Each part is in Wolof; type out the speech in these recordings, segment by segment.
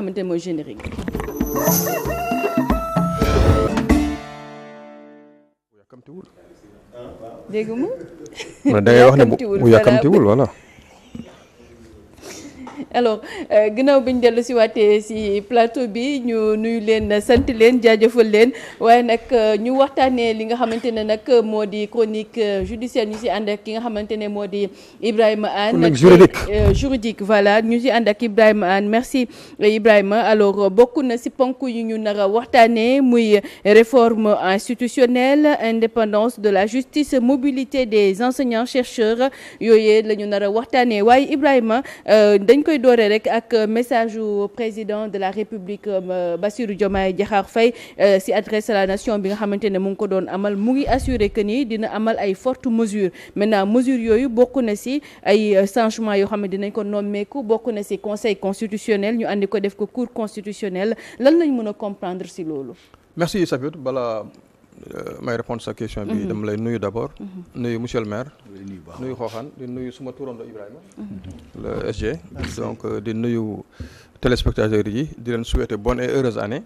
xamante ne mooy générique bi. dégg nga da ngay wax ne bu yàkkamtiwul voilà. alors ginnaaw bi ñu dellu si waatee si plateau bi ñu nuyu leen sant leen jaajëfal leen waaye nag ñu waxtaanee li nga xamante ne nag moo di chronique judiciaire ñu si ànd ak ki nga xamante ne moo di Ibrahima Anne. juridique voilà ñu si ànd ak Ibrahima Anne merci Ibrahima. alors bokk na si ponk yu ñu nar a waxtaanee muy réforme institutionnelle indépendance de la justice mobilité des enseignants chercheurs yooyu la ñu nar a waxtaanee waaye Ibrahima dañ koy dooree rek ak message u président de la République Bassirou Diomaye Diakhar Faye si adresse à la nation bi nga xamante ne mu ngi ko doon amal mu ngi assuré que ni dina amal ay fortes mesures maintenant mesures yooyu bokk na si ay changements yoo xam ne dinañ ko nommeeku bokk na si conseil constitutionnel ñu andi ko def ko cour constitutionnelle lan lañ mën a comprendre si loolu. merci Safiatou bala may répondre sa question bi dama lay nuyu d'abord nuyu monsieur le maire nuyu Xooxaan di nuyu suma turando Ibrahima le SG donc di nuyu téléspectateurs yi di leen souhaiter bonne et heureuse année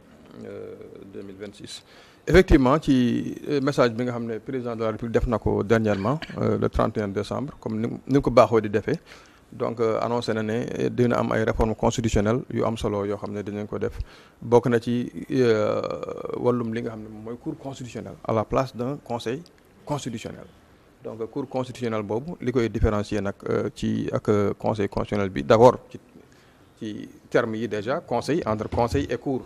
2026 effectivement ci message bi nga xam ne président de la République def na ko dernièrement le 31 décembre comme ni ko baaxoo di defee donc annoncé na ne dina am ay réformes constitutionnelles yu am solo yoo xam ne dinañ ko def bokk na ci wàllum li nga xam ne mooy cour constitutionnelle à la place d'un conseil constitutionnel donc cour constitutionnelle boobu li koy différencier nag ci ak conseil constitutionnel bi d'abord ci termes yi déjà conseil entre conseil et cour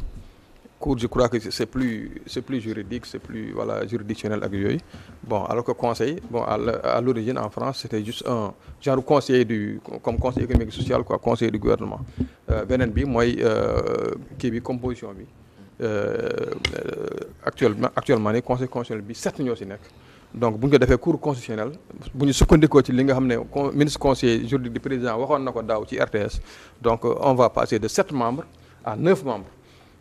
je crois que c'est plus juridique c'est plus voilà juridictionnel ak yooyu bon alors que conseil bon à l'origine en France c'était juste un genre conseiller comme conseil économique et social quoi conseiller du gouvernement beneen bi mooy kii bi composition bi actuellement ni conseil constitutionnel bi 7 ñoo ci nekk donc bu ñu ko defee cour constitutionnelle bu ñu sukkandikoo ci li nga xam ne ministre conseiller juridique du président waxoon na ko daaw ci RTS donc on va passer de 7 membres à 9 membres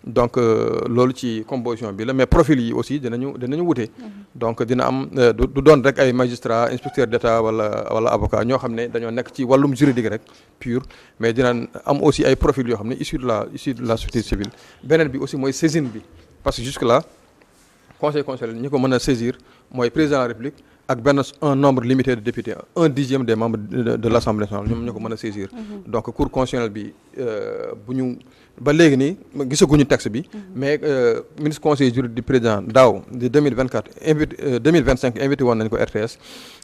donc loolu ci composition bi la mais profil yi aussi dinañu wute donc dina am du doon rek ay magistrat inspecteur d'état wala avocat ñoo xam ne dañoo nekk ci wàllum juridique rek pur mais dina am aussi ay profils yoo xam ne issus de la société civile beneen bi aussi mooy saisine bi parce que jusque là conseil constitutionnel ñi ko mën a saisir mooy président de la République ak un nombre limité de députés 1/10 des membres de l'Assemblée nationale ñoom ñoo ko mën a saisir donc cour constitutionnelle bi bu ñu ba léegi nii gisaguñu texte bi mais ministre conseiller juridique du président daaw de 2025 invité woon nañu ko RTS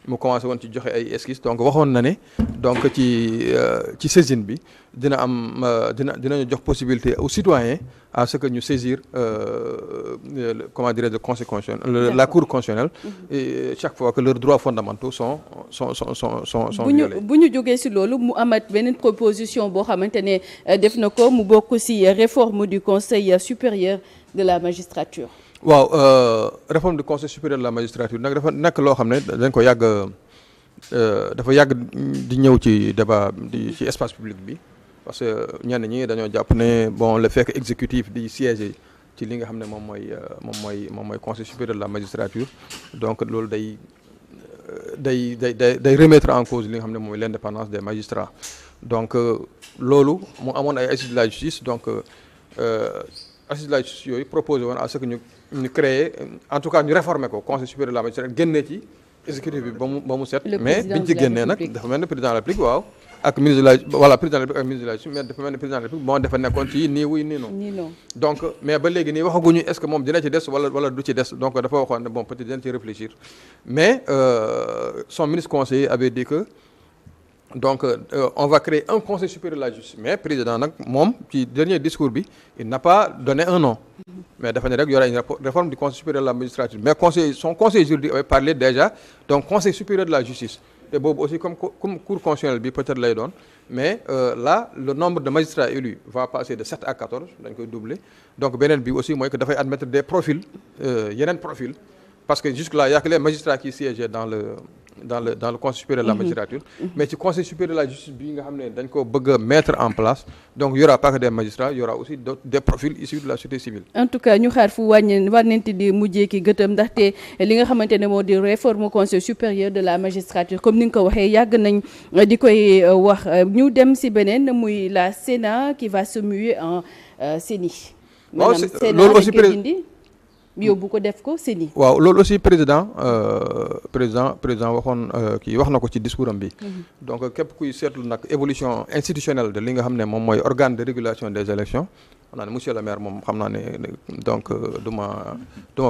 mu commencé woon ci joxe ay esquisses donc waxoon na ne donc ci saisine bi dinañu jox possibilité aux citoyens à ce que ñu saisir comment dirais-je le conseil constitutionnel la cour constitutionnelle et chaque fois que leurs droits fondamentaux sont violés. bu ñu jógee ci loolu mu amat beneen proposition boo xamante ne def na ko mu bokk ci réforme du conseil supérieur de la magistrature. waaw réforme du conseil supérieur de la magistrature nag dafa nekk loo xam ne dañ ko dafa yàgg di ñëw ci débat ci espace public bi parce que ñenn ñi dañoo jàpp ne bon le fait que exécutif di siéger ci li nga xam ne moom mooy conseil supérieur de la magistrature donc loolu day remettre en cause li nga xam ne mooy l'indépendance des magistrats donc loolu mu amoon ay assises de la justice donc assises de la justice yooyu proposé woon à ce que ñu créer en tout cas ñu réformer ko conseil supérieur de la magistrature génnee ci exécutif bi ba mu set mais biñ ci génnee nag dafa mel ne président de la République waaw ak ministre de la voilà président de la République ak ministre de la justice mais dafa mel ne président de la République bon dafa nekkoon ci nii wuy nii non donc mais ba léegi nii waxaguñu est-ce que moom dina ci des wala du ci des donc dafa waxoon ne bon peut-être dina ci réfléchir mais son ministre conseiller avait dit que donc on va créer un conseil supérieur de la justice mais président nag moom ci dernier discours bi il n'a pas donné un nom mais dafa ne rek y aura une réforme du conseil supérieur de la magistrature mais son conseil juridique avait parlé déjà donc conseil supérieur de la justice te boobu aussi comme cour constitutionnelle bi peut-être lay doon mais là le nombre de magistrats élus va passer de 7 à 14 dañ koy doubler donc beneen bi aussi mooy que dafay admettre des profils yeneen profils parce que jusque là y a que les magistrats qui siégeaient dans dans le conseil supérieur de la magistrature. Mais ci conseil supérieur de la justice bi nga xam ne dañ ko bëgg a mettre en place donc il y aura pas que des magistrats il y aura aussi des profils issus de la société civile. en tout cas ñu xaar fu wàññeenti di mujjee ki gëtëm ndaxte li nga xamante ne moo di réforme conseil supérieur de la magistrature comme ni nga ko waxee yàgg nañ di koy wax ñu dem ci beneen muy la Sénat qui va se muer en CENI. waaw loolu aussi yóbbu ko def ko CENI. waaw loolu aussi président waxoon kii wax na ko ci discours am bi. donc képp kuy seetlu nag évolution institutionnelle de li nga xam ne moom mooy organe de régulation des élections xam naa ne monsieur le maire moom xam naa ne donc du ma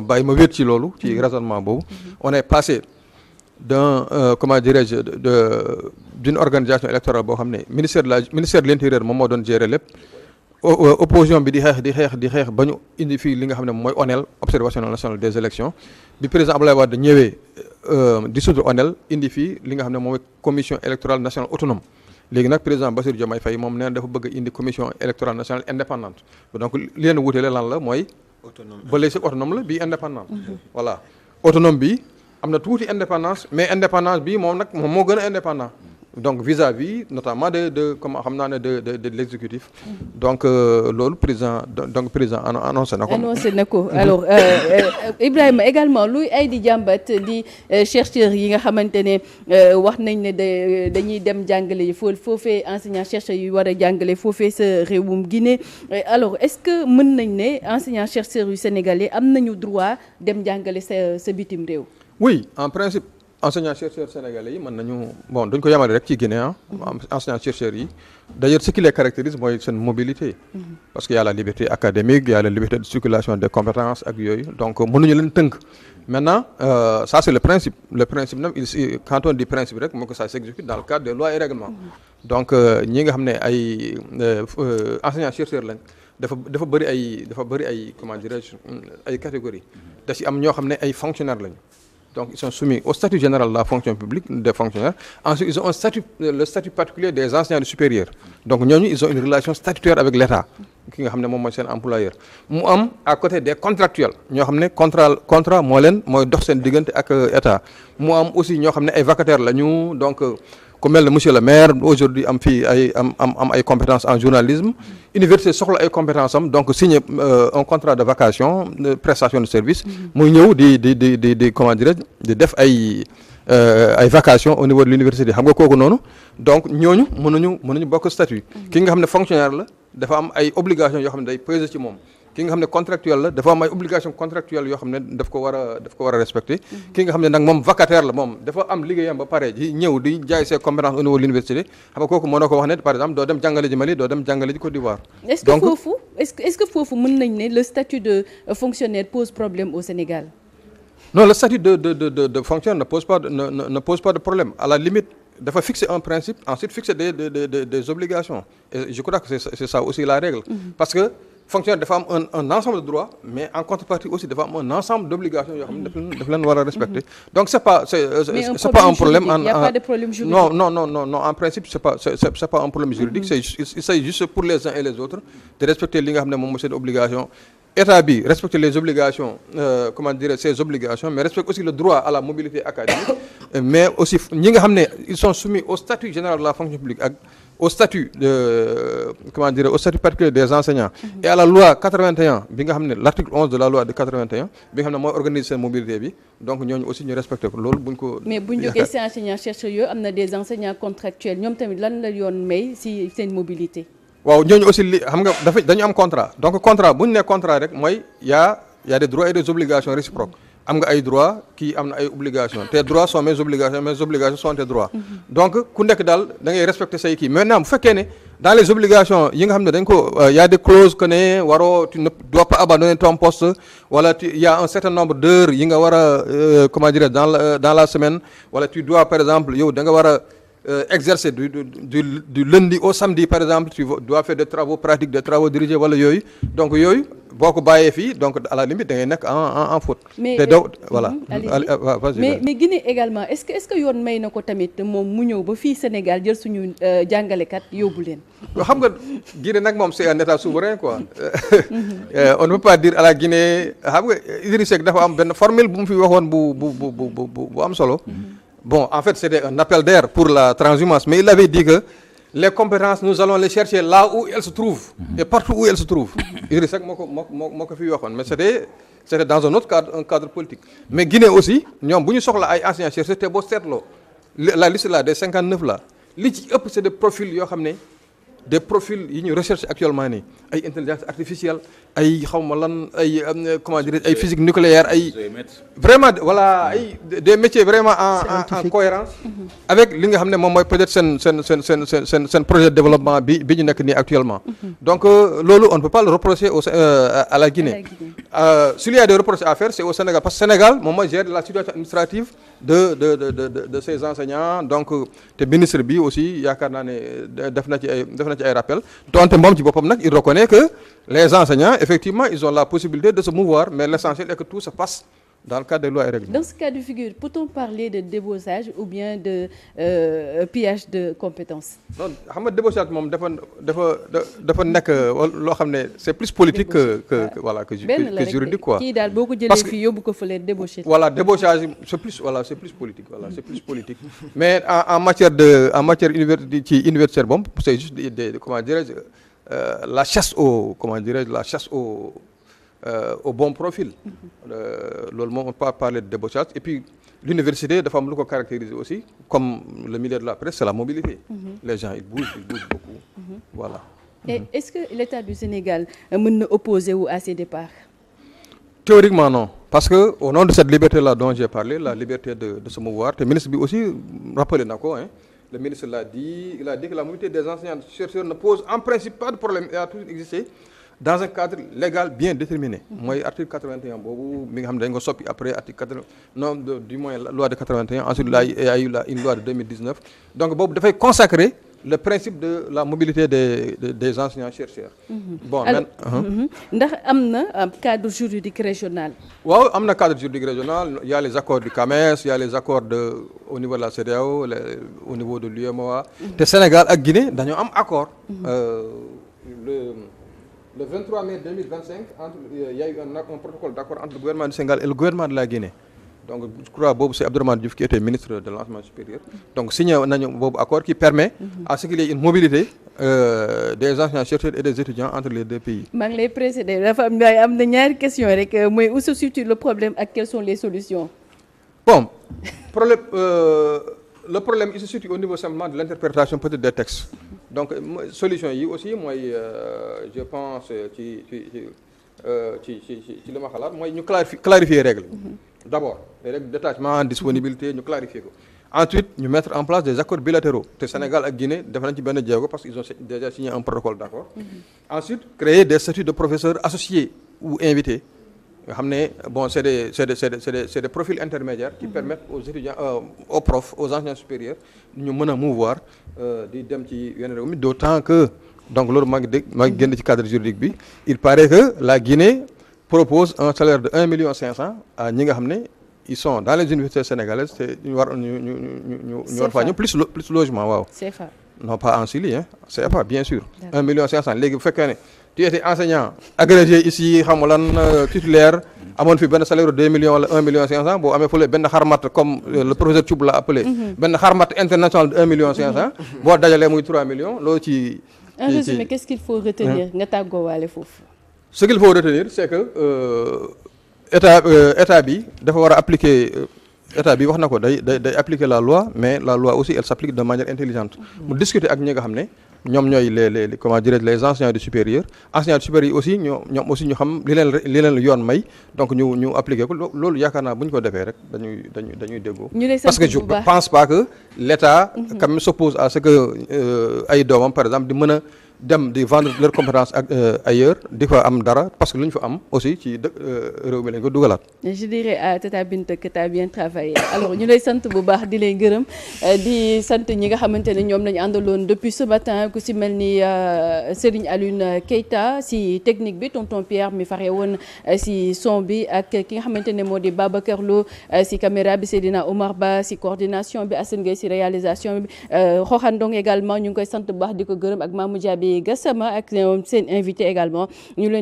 bàyyi ma wéet ci loolu ci raisonnement boobu. on est passé d'un comment dirais-je d'une organisation électorale boo xam ne ministère de l'intérieur moom moo doon gérer lépp. opposition bi di xeex ba ñu indi fii li nga xam ne mooy ONEL observation nationale des élections bi président Abdoulaye Wade ñëwee dissoudre ONEL indi fii li nga xam ne mooy commission électorale nationale autonome léegi nag président Bassirou Diomaye Faye moom nee na dafa bëgg indi commission électorale nationale indépendante donc li leen wuutale lan la mooy ba léegi autonome la bii indépendante voilà autonome bi am na tuuti indépendance mais indépendance bi moom nag moom moo gën a indépendant donc vis-à-vis notamment de comme xam naa ne de l'exécutif donc loolu président annoncé na ko alors Ibrahima également luy ay di jàmbat di chercheurs yi nga xamante ne wax nañ ne dañuy dem jàngale yi foofee enseignants chercheurs yu war a jàngale foofee sa réewum Guinée alors est-ce que mën nañ ne enseignants chercheurs yu sénégalais am nañu droit dem jàngale sa bitim réew. oui en principe. enseignants chercheurs sénégalais yi mën nañu bon dañ ko yamale rek ci Guinée enseignants chercheurs yi d'ailleurs ce qui les caractérise mooy seen mobilité parce que y a la liberté académique y a la liberté de circulation des compétences ak yooyu donc mënuñu leen tënk maintenant ça c'est le principe nag quand on dit principe rek moo ko ça s'exécute dans le cadre des lois et règlements donc ñi nga xam ne ay enseignants chercheurs lañ dafa bëri ay comment dirais-je ay catégories da ci am ñoo xam ne ay fonctionnaires lañu donc ils sont soumis au statut général de la fonction publique des fonctionnaires ensuite ils ont le statut particulier des enseignants supérieurs donc ñooñu ils ont une relation statutaire avec l'État ki nga xam ne moom mooy seen employeur mu am à côté des contractuels ñoo xam ne contrat mooy dox seen diggante ak État mu am aussi ñoo xam ne ay vacataires lañu donc ku mel ne monsieur le maire aujourd'hui am fii ay compétences en journalisme université soxla ay compétences am donc signer un contrat de vacation de prestation de service muy ñëw di comment dirais di def ay vacations au niveau de l'université xam nga kooku noonu donc ñooñu mënuñu bokk statut ki nga xam ne fonctionnaire la dafa am ay obligations yoo xam ne day peser ci moom ki nga xam ne contractuel la dafa am ay obligations contractuelles yoo xam ne daf ko war a respecter ki nga xam ne nag moom vacataire la moom dafa am liggéeyam ba pare ji ñëw di jaay ses compétences au niveau de l'université xam nga kooku mënoo ko wax ne par exemple doo dem jàngale ji Mali doo dem jàngale ji Côte d'Ivoire. est-ce que foofu mën nañ ne le statut de fonctionnaire pose problème au Sénégal? Non, le statut de fonctionnaire ne pose pas de problème. À la limite, il faut fixer un principe, ensuite fixer des obligations. Et je crois que c'est ça aussi la règle. Parce que fonctionnaire dafa am un ensemble de droits, mais en contrepartie aussi dafa am un ensemble d'obligations yoo xam ne daf leen war a respecter. Donc c'est pas un problème. Il n'y a pas de problème juridique. Non, en principe c'est pas un problème juridique. Il s'agit juste pour les uns et les autres de respecter li nga xam ne moom mooy seen obligation. État bi respecte les obligations ces obligations mais respecte aussi le droit à la mobilité académique mais aussi ñi nga xam ne ils sont soumis au statut général de la fonction publique ak au statut au statut particulier des enseignants et à la loi 81 bi nga xam ne l'article 11 de la loi de 81 bi nga xam ne mooy organiser seen mobilité bi donc ñooñu aussi ñu respecté ko loolu buñ ko. mais buñ jógee ci enseignants chercheurs yooyu am na des enseignants contractuels ñoom tamit lan la yoon may ci seen mobilité. waaw ñooñu aussi li xam nga dañu am contrat donc contrat bu ñu nee contrat rek mooy y a des droits et des obligations réciproques am nga ay droits kii am na ay obligations tes droits sont mes obligations sont tes droits. donc ku nekk daal da ngay respecter say kii maintenant bu fekkee ne dans les obligations yi nga xam ne dañ ko y a des clauses que ne waroo tu ne dois pas abandonner ton poste wala y a un certain nombre d'heures yi nga war a dans la semaine wala tu dois par exemple yow da nga war a exercer du lundi au samedi par exemple tu dois faire des travaux pratiques des travaux dirigés wala yooyu donc yooyu boo ko bàyyee fii donc à la limite da ngay nekk en faute. mais voilà. mais Guinée également est-ce que yoon may na ko tamit moom mu ñëw ba fii Sénégal jël suñu jàngalekat yóbbu leen. xam nga Guinée nag moom c'est un état souverain quoi. On ne peut pas dire à la Guinée xam nga Idriss Seck dafa am benn formule bu mu fi waxoon bu am solo. bon, en fait, c'était un appel d'air pour la transhumance, mais il avait dit que les compétences, nous allons les chercher là où elles se trouvent, et partout où elles se trouvent. Idriss Seck moo ko fi waxoon, mais c'était dans un autre cadre, un cadre politique. Mais Guinée aussi, ñoom bu ñu soxla ay enseignants chercheurs te boo seetloo la liste là des 59 là li ci ëpp c'est des profils yoo xam ne des profils yi ñu recherche actuellement nii ay intelligence artificielle ay xawma lan ay comment dire ay physique nucléaire ay vraiment voilà ay des métiers vraiment en cohérence avec li nga xam ne moom mooy peut-être seen projet de développement bi ñu nekk nii actuellement donc loolu on ne peut pas le reprocher à la Guinée s'il y a des reproches à faire c'est au Sénégal parce que Sénégal moom mooy gère la situation administrative de ces enseignants donc te ministre bi aussi yaakaar naa ne def na ci ay rappel donte moom ci boppam nag il reconnaît que les enseignants effectivement ils ont la possibilité de se mouvoir mais l'essentiel est que tout se passe dans le cadre des lois et règlements. Dans ce cas de figure, peut-on parler de débauchage ou bien de pillage de compétences? Non, xam nga débauchage moom dafa nekk loo xam ne c'est plus politique que juridique quoi. Kii daal boo ko jëlee fii yóbbu ko fële débauché. Voilà, débauchage c'est plus politique c'est plus politique. Mais en matière universitaire bon, c'est juste comment dirais-je la chasse au bon profil. Loolu moom on peut pas parler de débauchage et puis l'université dafa am lu ko caractériser aussi comme le milieu de la presse c'est la mobilité. Les gens ils bougent beaucoup. Voilà. Et est-ce que l'État du Sénégal mën na opposer wu à ces départs? Théoriquement non parce que au nom de cette liberté là dont j'ai parlé la liberté de se mouvoir te ministre bi aussi rappelé na ko le ministre l'a dit il a dit que la mobilité des enseignants chercheurs ne pose en principe pas de problème et a toujours existé dans un cadre légal bien déterminé. Mooy article 81 boobu mi nga xam ne dañ ko soppi après article du moins loi de 81 ensuite il y a eu une loi de 2019 donc boobu dafay consacrer le principe de la mobilité des enseignants chercheurs. Bon ndax am na cadre juridique régional. waaw am na cadre juridique régional il y a les accords du CAMES il y a les accords au niveau de la CEDEAO au niveau de l'UEMOA. te Sénégal ak Guinée dañoo am accord. Le 23 mai 2025 il y a eu un protocole d'accord entre le gouvernement du Sénégal et le gouvernement de la Guinée. Donc je crois boobu c'est Abdourahmane Diouf qui était ministre de l'enseignement supérieur. Donc signé nañu boobu accord qui permet à ce qu'il y ait une mobilité des enseignants chercheurs et des étudiants entre les deux pays. maa ngi lay précéder dafa am na ñaari question rek mooy où se situe le problème ak quelles sont les solutions. Bon le problème il se situe au niveau simplement de l'interprétation peut-être des textes. Donc solution yi aussi mooy je pense ci li ma xalaat mooy ñu clarifier règles. D'abord les règles de détachement disponibilité ñu clarifier ko. Ensuite ñu mettre en place des accords bilatéraux te Sénégal ak Guinée def nañ ci benn jéego parce qu'ils ont déjà signé un protocole d'accord. Ensuite créer des statuts de professeurs associés ou invités nga xam ne bon c'est des profils intermédiaires qui permettent aux étudiants aux profs aux enseignants supérieurs ñu mën a mouvoir di dem ci yenn réew mi d'autant que donc loolu maa ngi génn ci cadre juridique bi il paraît que la Guinée propose un salaire de 1,5 million à ñi nga xam ne ils sont dans les universités sénégalaises te ñu war faa ñëw plus logement waaw. CFA. Non pas en CELI CFA bien sûr. 1,5 million léegi bu fekkee ne tu étais enseignant agrégé ici xam nga lan titulaire amoon fi benn salaire de 2 millions wala 1,5 million boo amee fële benn xarmat comme le professeur Thioub l'a appelé. benn xarmat international de 1,5 million boo dajalee muy 3 millions loolu ci. En résumé qu'est-ce qu'il faut retenir nga tàggoo waale foofu. Ce qu'il faut retenir c'est que état bi dafa war a appliquer état bi wax na ko day appliquer la loi mais la loi aussi elle s'applique de manière intelligente. mu discuter ak ñi nga xam ne ñoom ñooy les comment dirais-je les enseignants du supérieur yi aussi ñoom aussi ñu xam li leen yoon may donc ñu appliquer ko loolu yaakaar naa bu ñu ko defee rek dañuy déggoo. Parce que je pense pas que l'État quand même s'oppose à ce que ay doomam par exemple di mën a dem di vendre leurs compétences ailleurs di fa am dara parce que lu ñu fa am aussi ci réew mi lañ ko dugalaat. Je dirais à Tata Binta que tu as bien travaillé alors ñu lay sant bu baax di lay gërëm di sant ñi nga xamante ne ñoom lañu àndaloon depuis ce matin ku si mel ni Serigne Alioune Keita si technique bi tonton Pierre mi fare woon si son bi ak ki nga xamante ne moo di Babacar Lo si caméra bi Seydina Omar Ba si coordination bi Assane Gueye si réalisation bi Xoxandong également ñu ngi koy sant bu baax di ko gërëm ak Mamou Diaby Gassama ak seen invité également ñu leen di